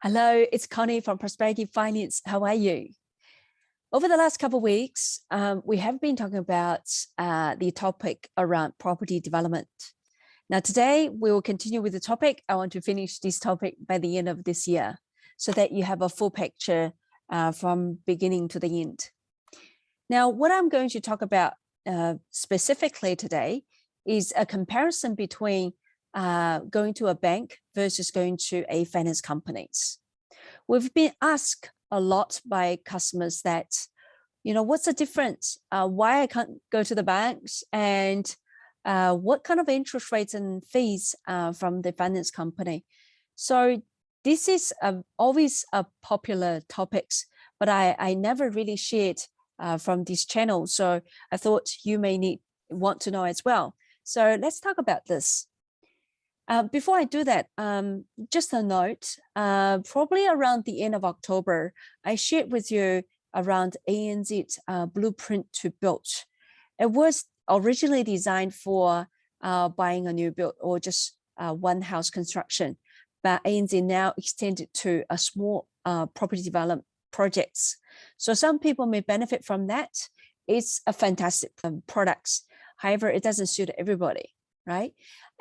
Hello, it's Connie from Prosperity Finance. How are you? Over the last couple of weeks, we have been talking about the topic around property development. Now, today we will continue with the topic. I want to finish this topic by the end of this year so that you have a full picture from beginning to the end. Now, what I'm going to talk about specifically today is a comparison between going to a bank versus going to a finance companies. We've been asked a lot by customers that, what's the difference? Why I can't go to the banks, and what kind of interest rates and fees from the finance company? So this is always a popular topics, but I never really shared from this channel. So I thought you may want to know as well. So let's talk about this. Before I do that, just a note, probably around the end of October, I shared with you around ANZ blueprint to build. It was originally designed for buying a new build or just one house construction, but ANZ now extended to a small property development projects. So some people may benefit from that. It's a fantastic product. However, it doesn't suit everybody. Right?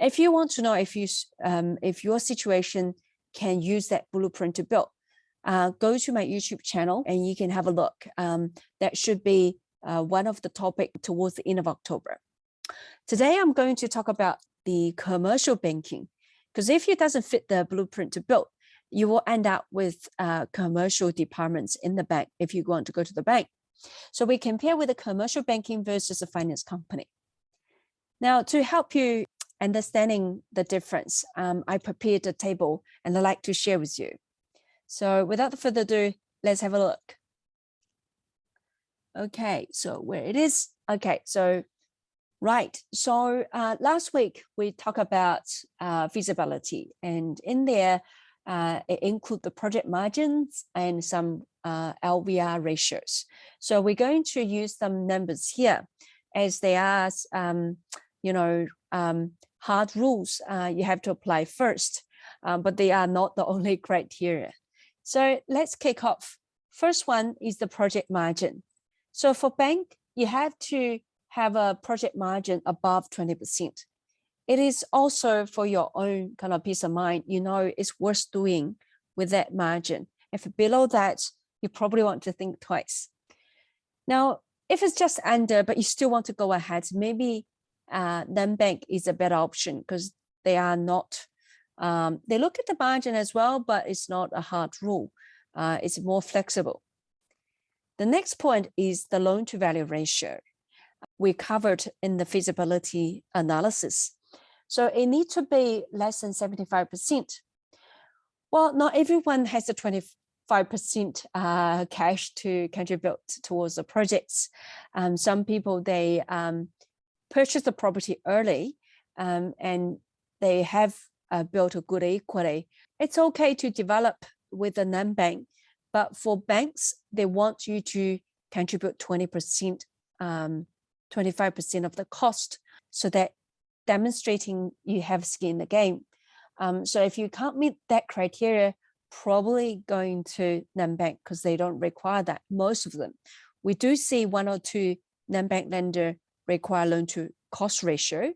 If you want to know if your situation can use that blueprint to build, go to my YouTube channel and you can have a look. That should be one of the topics towards the end of October. Today, I'm going to talk about the commercial banking, because if it doesn't fit the blueprint to build, you will end up with commercial departments in the bank if you want to go to the bank. So we compare with the commercial banking versus a finance company. Now, to help you understanding the difference, I prepared a table and I'd like to share with you. So without further ado, let's have a look. Okay, so where it is. Okay, so right. So last week we talked about feasibility, and in there it includes the project margins and some LVR ratios. So we're going to use some numbers here as they are hard rules you have to apply first, but they are not the only criteria. So let's kick off. First one is the project margin. So for bank, you have to have a project margin above 20%. It is also for your own kind of peace of mind, it's worth doing with that margin. If below that, you probably want to think twice. Now, if it's just under, but you still want to go ahead, maybe non-bank is a better option because they are not, they look at the margin as well, but it's not a hard rule. It's more flexible. The next point is the loan to value ratio. We covered in the feasibility analysis. So it needs to be less than 75%. Well, not everyone has a 25% cash to contribute towards the projects. Some people, they purchase the property early and they have built a good equity. It's okay to develop with a non-bank, but for banks, they want you to contribute 20%, 25% of the cost, so that demonstrating you have skin in the game. So if you can't meet that criteria, probably going to non-bank because they don't require that, most of them. We do see one or two non-bank lender require loan to cost ratio,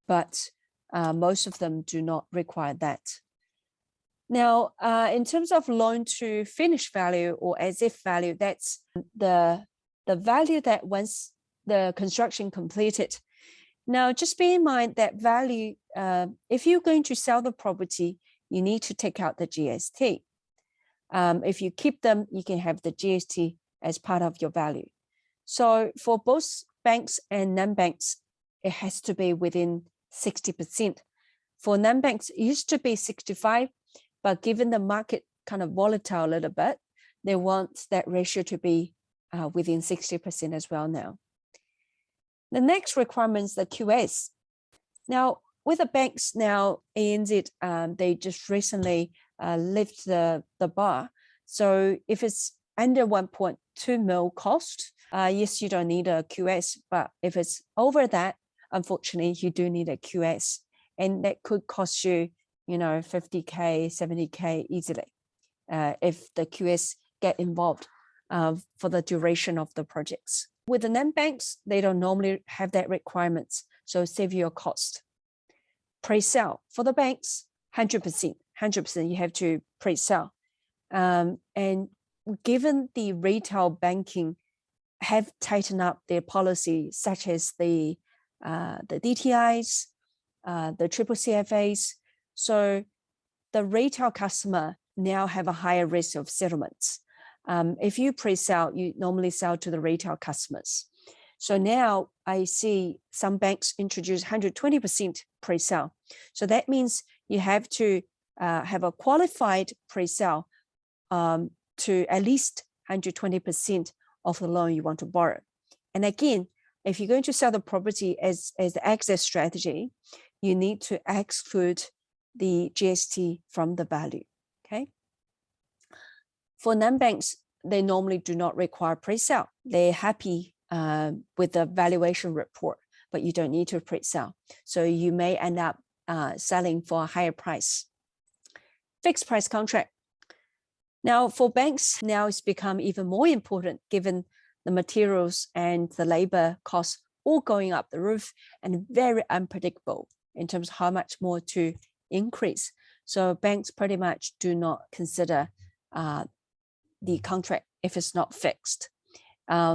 but most of them do not require that. Now, in terms of loan to finish value or as if value, that's the value that once the construction completed. Now, just bear in mind that value, if you're going to sell the property, you need to take out the GST. If you keep them, you can have the GST as part of your value. So for both banks and non-banks, it has to be within 60%. For non-banks, it used to be 65, but given the market kind of volatile a little bit, they want that ratio to be within 60% as well now. The next requirement is the QS. Now, with the banks now, ANZ, they just recently lift the bar. So if it's under 1.2 mil cost, yes, you don't need a QS, but if it's over that, unfortunately, you do need a QS. And that could cost you, 50K, 70K easily. if the QS get involved for the duration of the projects. With the non-banks, they don't normally have that requirements, so save your cost. Pre-sale for the banks, 100% you have to pre-sale. And given the retail banking have tightened up their policy, such as the DTIs, the triple CFAs, so the retail customer now have a higher risk of settlements. If you pre-sell, you normally sell to the retail customers. So now I see some banks introduce 120% pre-sale. So that means you have to have a qualified pre-sale to at least 120% of the loan you want to borrow. And again, if you're going to sell the property as the exit strategy, you need to exclude the GST from the value, okay? For non-banks, they normally do not require pre-sale. They're happy with the valuation report, but you don't need to pre-sale. So you may end up selling for a higher price. Fixed price contract. Now for banks, now it's become even more important given the materials and the labor costs all going up the roof and very unpredictable in terms of how much more to increase. So banks pretty much do not consider the contract if it's not fixed.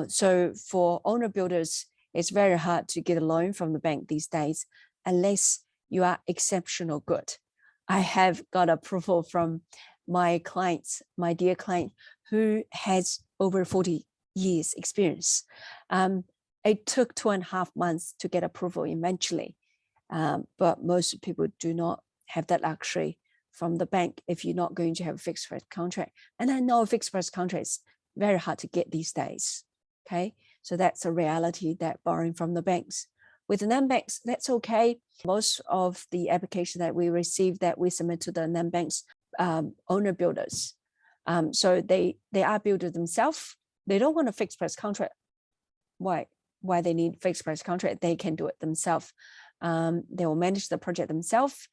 So for owner builders, it's very hard to get a loan from the bank these days unless you are exceptional good. I have got approval from my clients, my dear client, who has over 40 years experience. It took 2.5 months to get approval eventually, but most people do not have that luxury from the bank if you're not going to have a fixed price contract. And I know a fixed price contract is very hard to get these days, okay? So that's a reality that borrowing from the banks. With the non-banks, that's okay. Most of the application that we receive that we submit to the non-banks owner builders. So they are builders themselves. They don't want a fixed price contract. Why they need fixed price contract? They can do it themselves. They will manage the project themselves.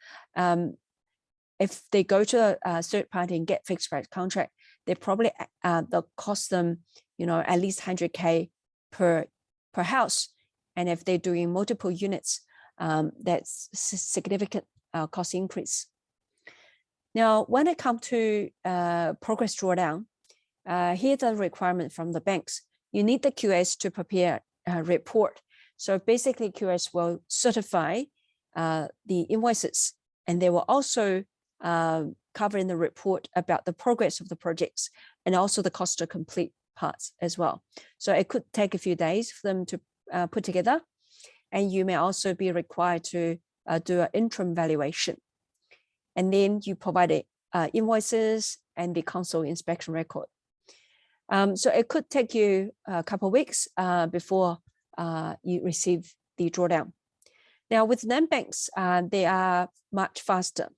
If they go to a third party and get fixed price contract, they probably they'll cost them, at least 100K per house. And if they're doing multiple units, that's significant cost increase. Now, when it comes to progress drawdown, here's a requirement from the banks. You need the QS to prepare a report. So basically, QS will certify the invoices, and they will also cover in the report about the progress of the projects and also the cost to complete parts as well. So it could take a few days for them to put together, and you may also be required to do an interim valuation. And then you provide invoices and the council inspection record. So it could take you a couple of weeks before you receive the drawdown. Now with non-banks, they are much faster.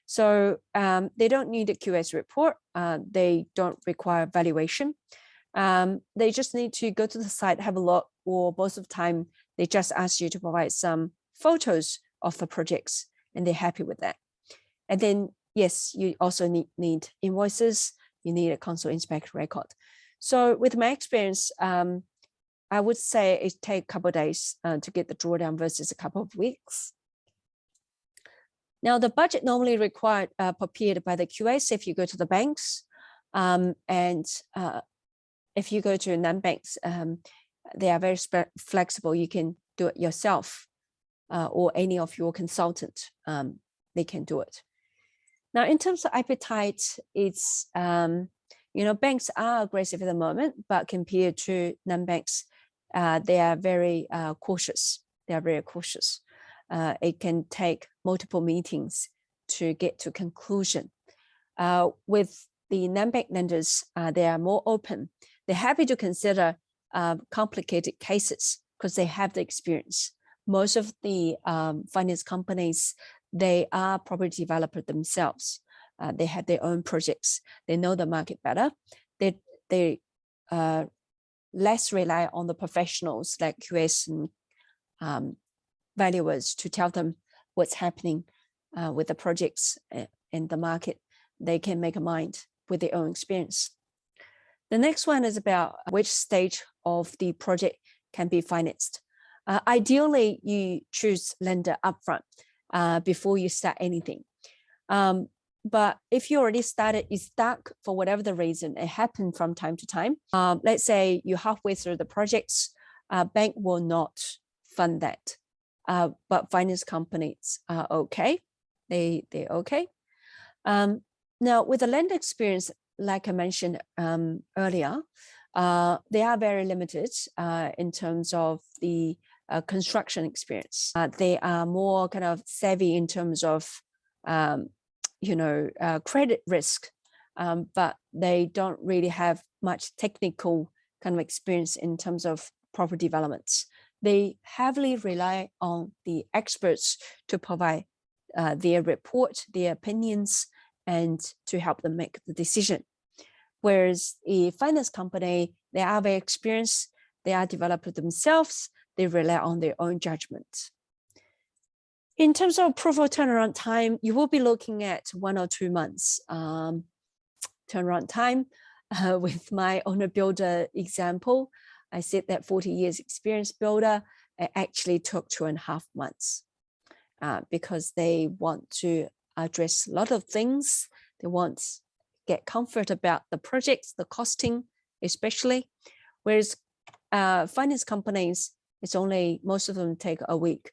So they don't need a QS report. They don't require valuation. They just need to go to the site, have a look, or most of the time, they just ask you to provide some photos of the projects, and they're happy with that. And then, yes, you also need invoices. You need a council inspection record. So with my experience, I would say it takes a couple of days to get the drawdown versus a couple of weeks. Now, the budget normally required prepared by the QS if you go to the banks. And if you go to non-banks, they are very flexible. You can do it yourself or any of your consultant, they can do it. Now, in terms of appetite, it's, banks are aggressive at the moment, but compared to non-banks, they are very cautious. They are very cautious. It can take multiple meetings to get to conclusion. With the non-bank lenders, they are more open. They're happy to consider complicated cases because they have the experience. Most of the finance companies, they are property developers themselves. They have their own projects. They know the market better. They less rely on the professionals like QS and valuers to tell them what's happening with the projects in the market. They can make a mind with their own experience. The next one is about which stage of the project can be financed. Ideally, you choose lender upfront before you start anything. But if you already started, you stuck for whatever the reason, it happened from time to time. Let's say you're halfway through the projects, bank will not fund that. But finance companies are okay. They're okay. Now, with the lender experience, like I mentioned earlier, they are very limited in terms of the construction experience. They are more kind of savvy in terms of credit risk, but they don't really have much technical kind of experience in terms of property developments. They heavily rely on the experts to provide their report, their opinions, and to help them make the decision. Whereas a finance company, they are very experienced, they are developers themselves, they rely on their own judgment. In terms of approval turnaround time, you will be looking at 1 or 2 months turnaround time. With my owner builder example, I said that 40 years experience builder, it actually took 2.5 months because they want to address a lot of things. They want to get comfort about the projects, the costing, especially. Whereas finance companies, it's only, most of them take a week.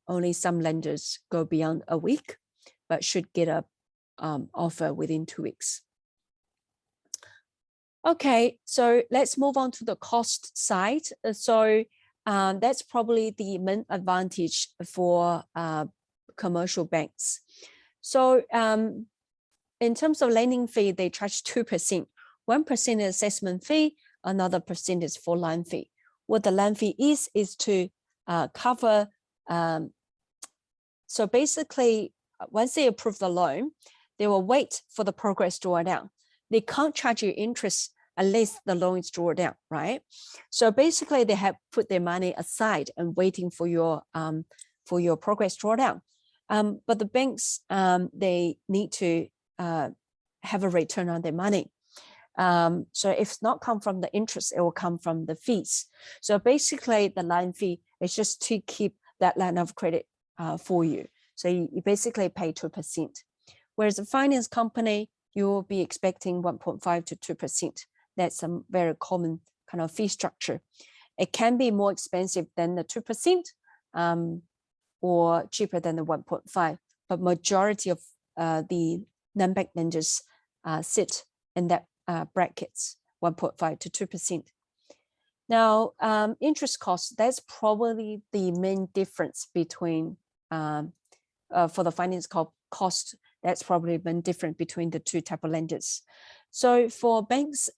Only some lenders go beyond a week, but should get a offer within 2 weeks. Okay, so let's move on to the cost side. So that's probably the main advantage for commercial banks. So in terms of lending fee, they charge 2%. 1% is assessment fee, another percent is for line fee. What the line fee is to cover. So basically, once they approve the loan, they will wait for the progress drawdown. They can't charge you interest unless the loan is drawn down, right? So basically, they have put their money aside and waiting for your progress drawdown. But the banks, they need to have a return on their money. So if it's not come from the interest, it will come from the fees. So basically, the line fee is just to keep that line of credit for you. So you basically pay 2%. Whereas a finance company, you will be expecting 1.5 to 2%. That's a very common kind of fee structure. It can be more expensive than the 2% or cheaper than the 1.5, but majority of the non-bank lenders sit in that brackets, 1.5 to 2%. Now, interest costs, that's probably the main difference between, for the finance cost, that's probably been different between the two type of lenders. So for banks,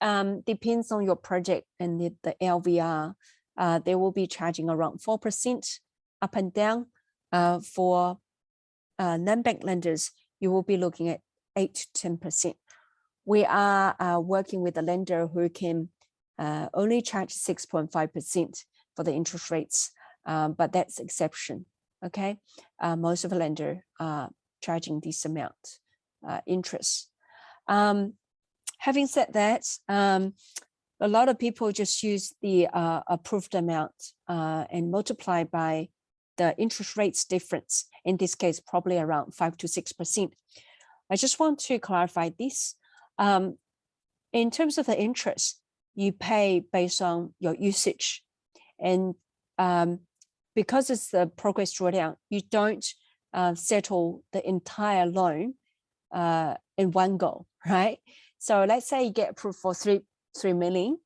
depends on your project and the LVR, they will be charging around 4% up and down. For non-bank lenders, you will be looking at 8 to 10%. We are working with a lender who can only charge 6.5% for the interest rates, but that's exception. Okay, most of the lenders are charging this amount interest. Having said that, a lot of people just use the approved amount and multiply by the interest rates difference. In this case, probably around 5 to 6%. I just want to clarify this. In terms of the interest, you pay based on your usage, and because it's the progress drawdown, you don't settle the entire loan in one go, right? So let's say you get approved for 3 million.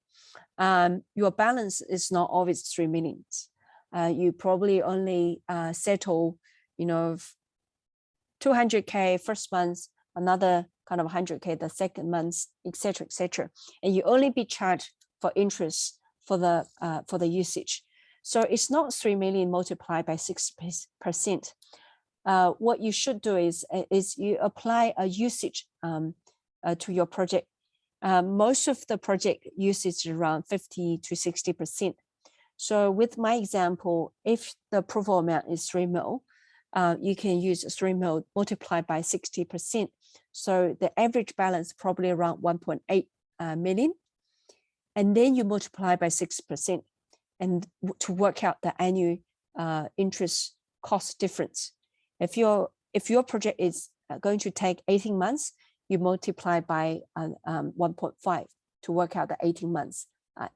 Your balance is not always 3 million. You probably only settle, 200K first month, another kind of 100K the second month, etc., etc. And you only be charged for interest for the usage. So it's not 3 million multiplied by 6%. What you should do is you apply a usage to your project. Most of the project usage is around 50 to 60%. So with my example, if the approval amount is 3 mil, you can use 3 mil multiplied by 60%. So the average balance probably around 1.8 million. And then you multiply by 6% and to work out the annual interest cost difference. If your project is going to take 18 months, you multiply by 1.5 to work out the 18 months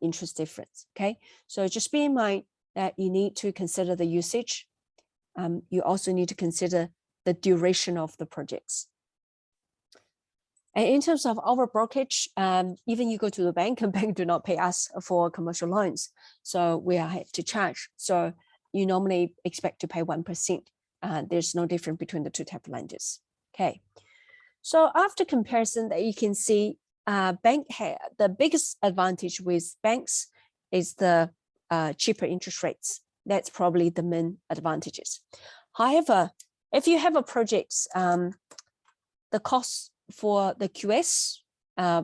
interest difference. Okay, so just bear in mind that you need to consider the usage. You also need to consider the duration of the projects. And in terms of our brokerage, even you go to the bank, and bank do not pay us for commercial loans, so we have to charge. So you normally expect to pay 1%. There's no difference between the two type of lenders. Okay, so after comparison, that you can see, the biggest advantage with banks is the cheaper interest rates. That's probably the main advantages. However, if you have a project, the cost for the QS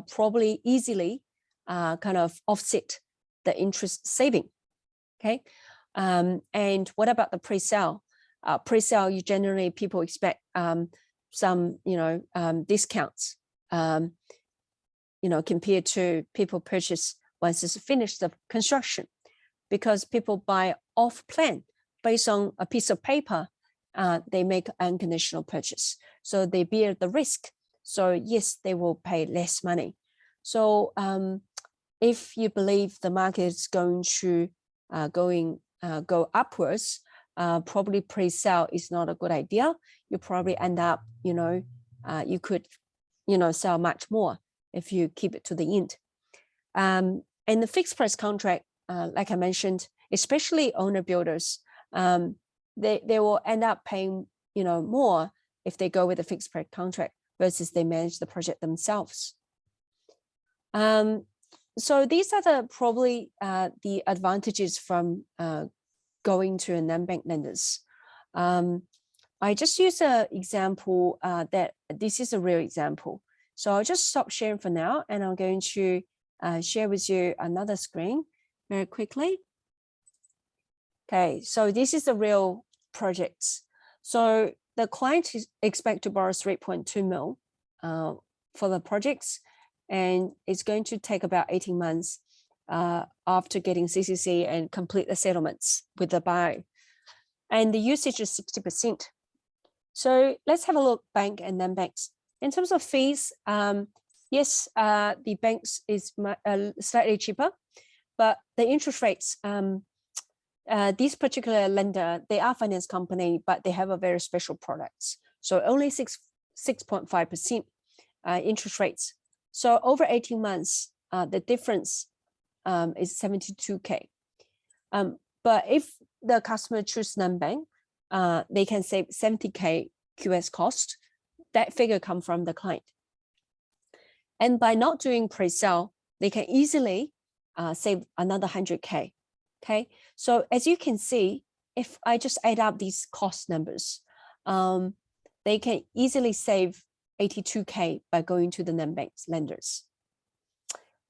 probably easily kind of offset the interest saving. Okay, and what about the pre-sale? Pre-sale, you generally people expect some discounts compared to people purchase once it's finished the construction, because people buy off plan based on a piece of paper. They make unconditional purchase, so they bear the risk. So yes, they will pay less money. So if you believe the market is going to go upwards, probably pre-sale is not a good idea. You probably end up, you could, sell much more if you keep it to the end. And the fixed price contract, like I mentioned, especially owner builders, they will end up paying, more if they go with a fixed price contract versus they manage the project themselves. So these are probably the advantages from going to a non-bank lenders. I just use an example that this is a real example. So I'll just stop sharing for now, and I'm going to share with you another screen very quickly. Okay, so this is the real projects. So the client is expect to borrow 3.2 mil for the projects, and it's going to take about 18 months after getting CCC and complete the settlements with the buyer. And the usage is 60%. So let's have a look bank and non-banks. In terms of fees, yes, the banks is slightly cheaper, but the interest rates, this particular lender, they are finance company, but they have a very special products. So only 6.5% interest rates. So over 18 months, the difference is 72K. But if the customer choose non-bank, they can save 70K QS cost. That figure come from the client. And by not doing pre-sale, they can easily save another 100K. Okay, so as you can see, if I just add up these cost numbers, they can easily save 82K by going to the non-bank lenders.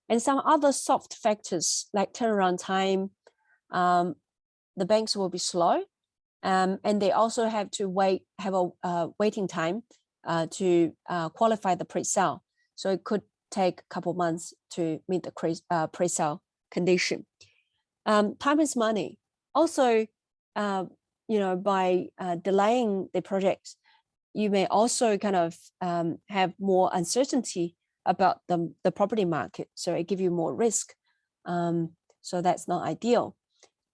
And some other soft factors like turnaround time, the banks will be slow, and they also have to have a waiting time to qualify the pre-sale. So it could take a couple months to meet the pre-sale condition. Time is money. Also, by delaying the project, you may also kind of have more uncertainty about the property market. So it gives you more risk. So that's not ideal.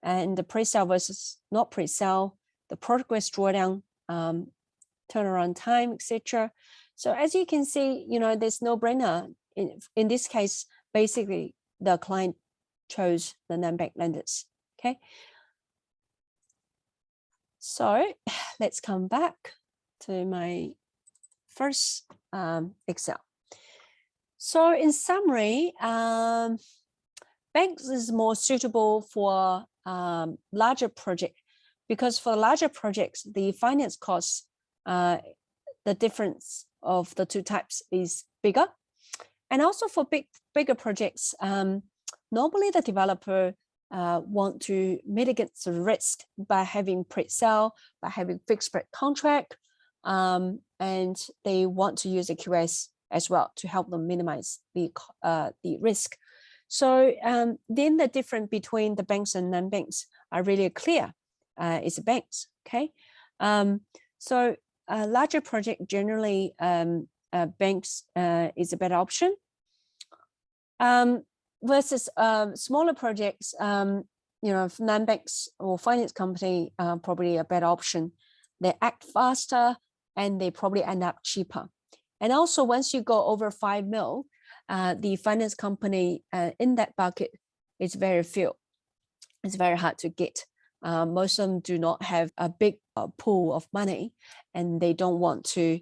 And the pre-sale versus not pre-sale, the progress drawdown, turnaround time, etc. So as you can see, there's no brainer. In this case, basically the client chose the non-bank lenders. Okay. So let's come back to my first Excel. So in summary, banks is more suitable for larger project, because for larger projects, the finance costs, the difference of the two types is bigger. And also for bigger projects, normally the developer want to mitigate the risk by having pre-sale, by having fixed rate contract, and they want to use a QS as well to help them minimize the risk. So then the difference between the banks and non-banks are really clear. It's the banks, okay? So a larger project generally banks is a better option. Versus smaller projects, non-banks or finance company are probably a better option. They act faster and they probably end up cheaper. And also once you go over 5 mil, the finance company in that bucket is very few. It's very hard to get. Most of them do not have a big pool of money and they don't want to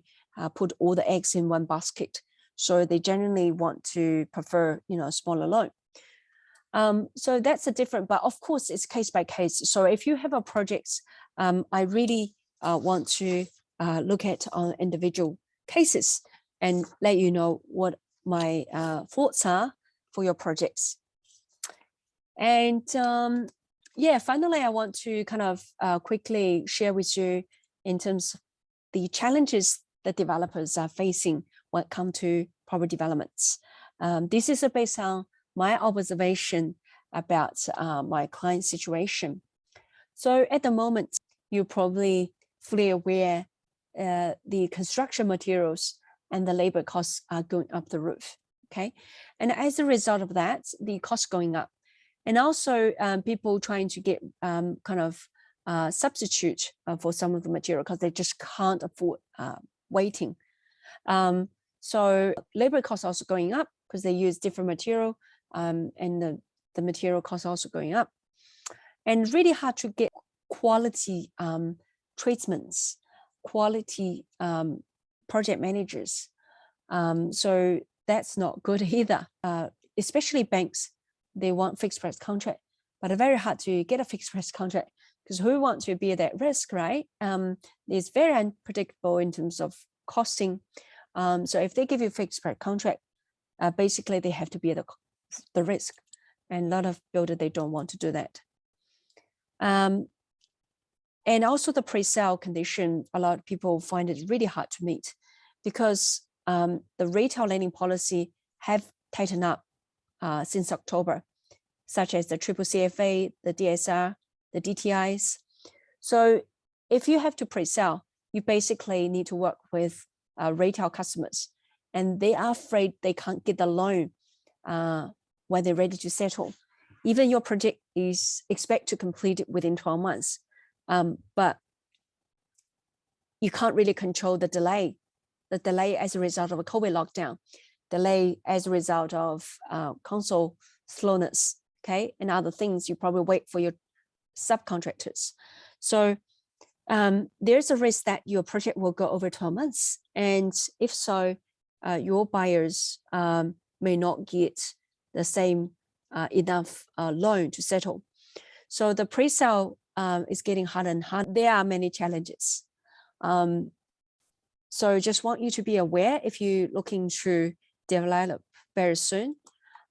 put all the eggs in one basket. So they generally want to prefer, a smaller loan. So that's a different, but of course it's case by case. So if you have a project, I really want to look at on individual cases and let you know what my thoughts are for your projects. And yeah, finally, I want to kind of quickly share with you in terms of the challenges that developers are facing when it comes to property developments. This is based on my observation about my client situation. So at the moment, you're probably fully aware the construction materials and the labor costs are going up the roof, okay? And as a result of that, the costs going up. And also people trying to get kind of substitute for some of the material because they just can't afford waiting. So labor costs also going up because they use different material and the material costs also going up. And really hard to get quality treatments, quality project managers. So that's not good either, especially banks. They want fixed price contract, but it's very hard to get a fixed price contract because who wants to bear that risk, right? It's very unpredictable in terms of costing. So if they give you a fixed price contract, basically they have to bear the risk. And a lot of builders, they don't want to do that. And also the pre-sale condition, a lot of people find it really hard to meet because the retail lending policy have tightened up since October, such as the triple CFA, the DSR, the DTIs. So if you have to pre-sell, you basically need to work with retail customers and they are afraid they can't get the loan when they're ready to settle. Even your project is expected to complete it within 12 months, but you can't really control the delay as a result of a COVID lockdown, delay as a result of console slowness, okay, and other things. You probably wait for your subcontractors. So there's a risk that your project will go over 12 months. And if so, your buyers may not get the same enough loan to settle. So the pre-sale is getting harder and harder. There are many challenges. So just want you to be aware if you're looking to develop very soon,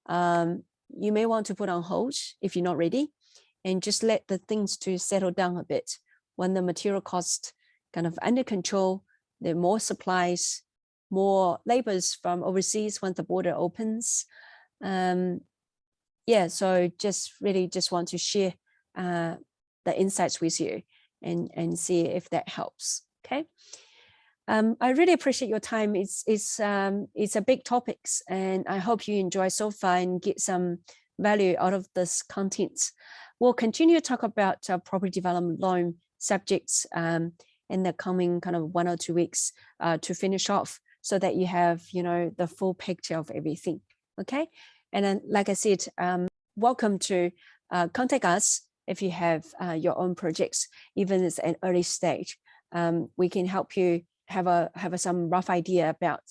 you may want to put on hold if you're not ready and just let the things to settle down a bit. When the material cost kind of under control, there are more supplies, more labors from overseas once the border opens. Yeah, so just really just want to share the insights with you and see if that helps, okay? I really appreciate your time. It's a big topics, and I hope you enjoy so far and get some value out of this content. We'll continue to talk about property development loan subjects in the coming kind of 1 or 2 weeks to finish off, so that you have the full picture of everything. Okay, and then like I said, welcome to contact us if you have your own projects, even as an early stage. We can help you have some rough idea about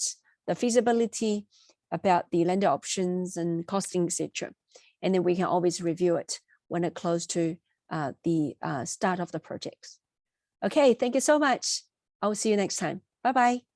the feasibility, about the lender options and costing, etc. And then we can always review it when it's close to the start of the projects. Okay, thank you so much. I'll see you next time. Bye-bye.